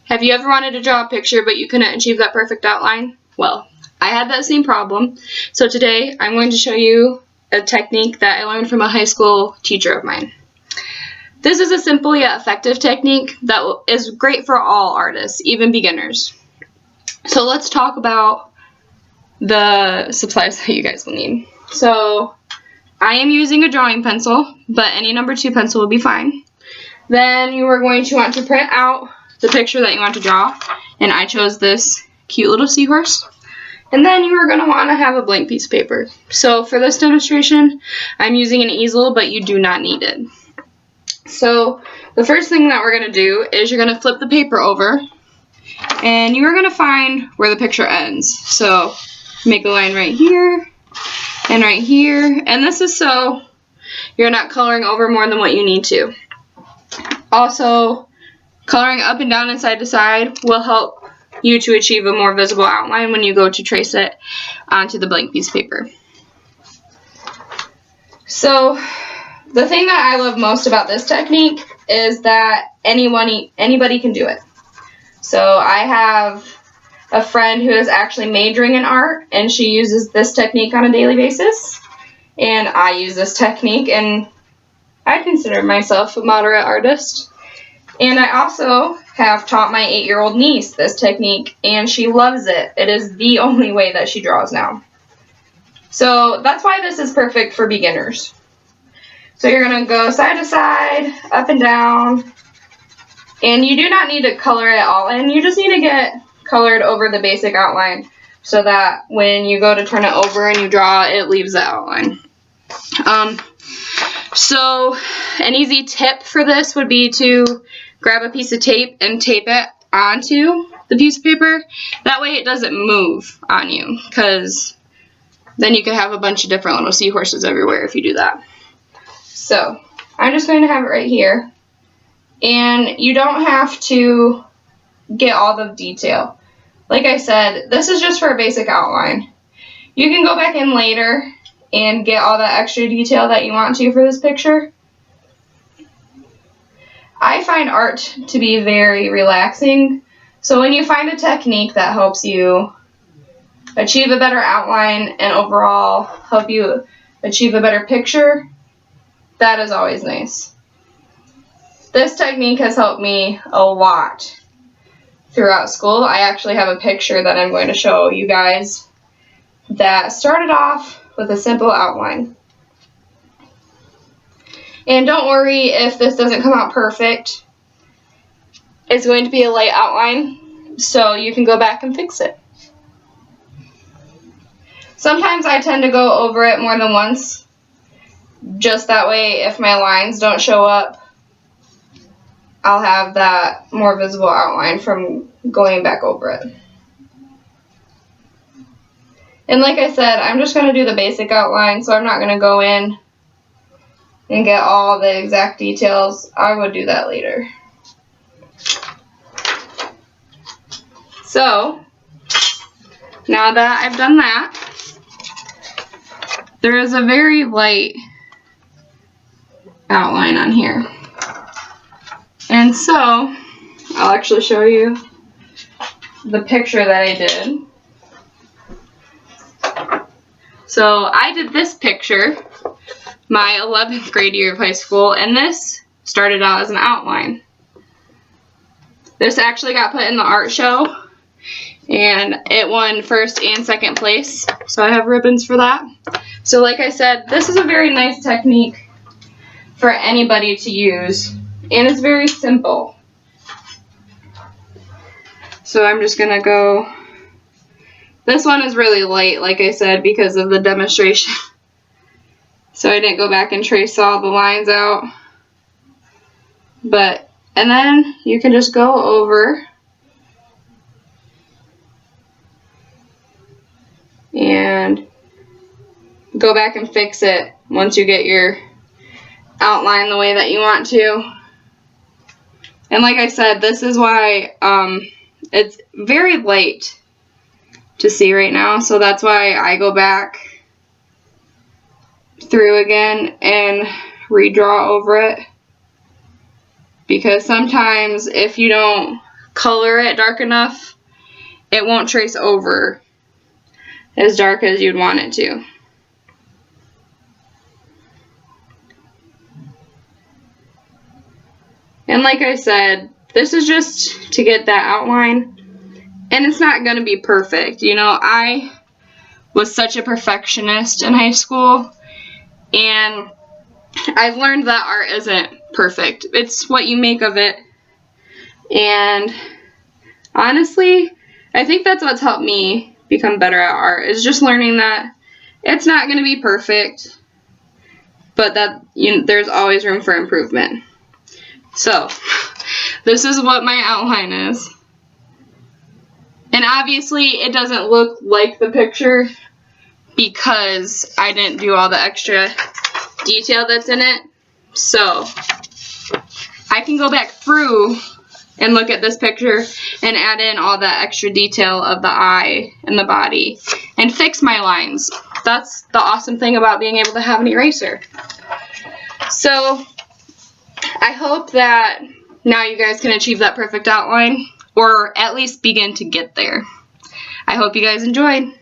Have you ever wanted to draw a picture but you couldn't achieve that perfect outline? Well, I had that same problem. So today I'm going to show you a technique that I learned from a high school teacher of mine. This is a simple yet effective technique that is great for all artists, even beginners. So let's talk about the supplies that you guys will need. So I am using a drawing pencil, but any number 2 pencil will be fine. Then you are going to want to print out the picture that you want to draw, and I chose this cute little seahorse. And then you are going to want to have a blank piece of paper. So for this demonstration, I'm using an easel, but you do not need it. So the first thing that we're going to do is you're going to flip the paper over, and you are going to find where the picture ends. So make a line right here and right here, and this is so you're not coloring over more than what you need to. Also, coloring up and down and side to side will help you to achieve a more visible outline when you go to trace it onto the blank piece of paper. So the thing that I love most about this technique is that anybody can do it. So I have a friend who is actually majoring in art, and she uses this technique on a daily basis, and I use this technique, and I consider myself a moderate artist. And I also have taught my 8-year-old niece this technique, and she loves it. It is the only way that she draws now. So that's why this is perfect for beginners. So you're going to go side to side, up and down, and you do not need to color it all in. You just need to get colored over the basic outline so that when you go to turn it over and you draw, it leaves the outline. So an easy tip for this would be to grab a piece of tape and tape it onto the piece of paper. That way it doesn't move on you, because then you could have a bunch of different little seahorses everywhere if you do that. So I'm just going to have it right here, and you don't have to get all the detail. Like I said, this is just for a basic outline. You can go back in later and get all that extra detail that you want to for this picture. I find art to be very relaxing, so when you find a technique that helps you achieve a better outline and overall help you achieve a better picture, that is always nice. This technique has helped me a lot throughout school. I actually have a picture that I'm going to show you guys that started off with a simple outline. And don't worry if this doesn't come out perfect. It's going to be a light outline, so you can go back and fix it. Sometimes I tend to go over it more than once, just that way if my lines don't show up, I'll have that more visible outline from going back over it. And like I said, I'm just going to do the basic outline, so I'm not going to go in and get all the exact details. I would do that later. So now that I've done that, there is a very light outline on here. And so I'll actually show you the picture that I did. So I did this picture my 11th grade year of high school, and this started out as an outline. This actually got put in the art show, and it won 1st and 2nd place, so I have ribbons for that. So like I said, this is a very nice technique for anybody to use, and it's very simple. So I'm just going to go, this one is really light, like I said, because of the demonstration. So I didn't go back and trace all the lines out. And then you can just go over and go back and fix it once you get your outline the way that you want to. And like I said, this is why it's very light to see right now, so that's why I go back through again and redraw over it, because sometimes if you don't color it dark enough, it won't trace over as dark as you'd want it to. And like I said, this is just to get that outline, and it's not going to be perfect. You know, I was such a perfectionist in high school, and I've learned that art isn't perfect. It's what you make of it. And honestly, I think that's what's helped me become better at art, is just learning that it's not going to be perfect, but that there's always room for improvement. So, this is what my outline is. And obviously, it doesn't look like the picture because I didn't do all the extra detail that's in it. So, I can go back through and look at this picture and add in all that extra detail of the eye and the body and fix my lines. That's the awesome thing about being able to have an eraser. So, I hope that now you guys can achieve that perfect outline, or at least begin to get there. I hope you guys enjoyed.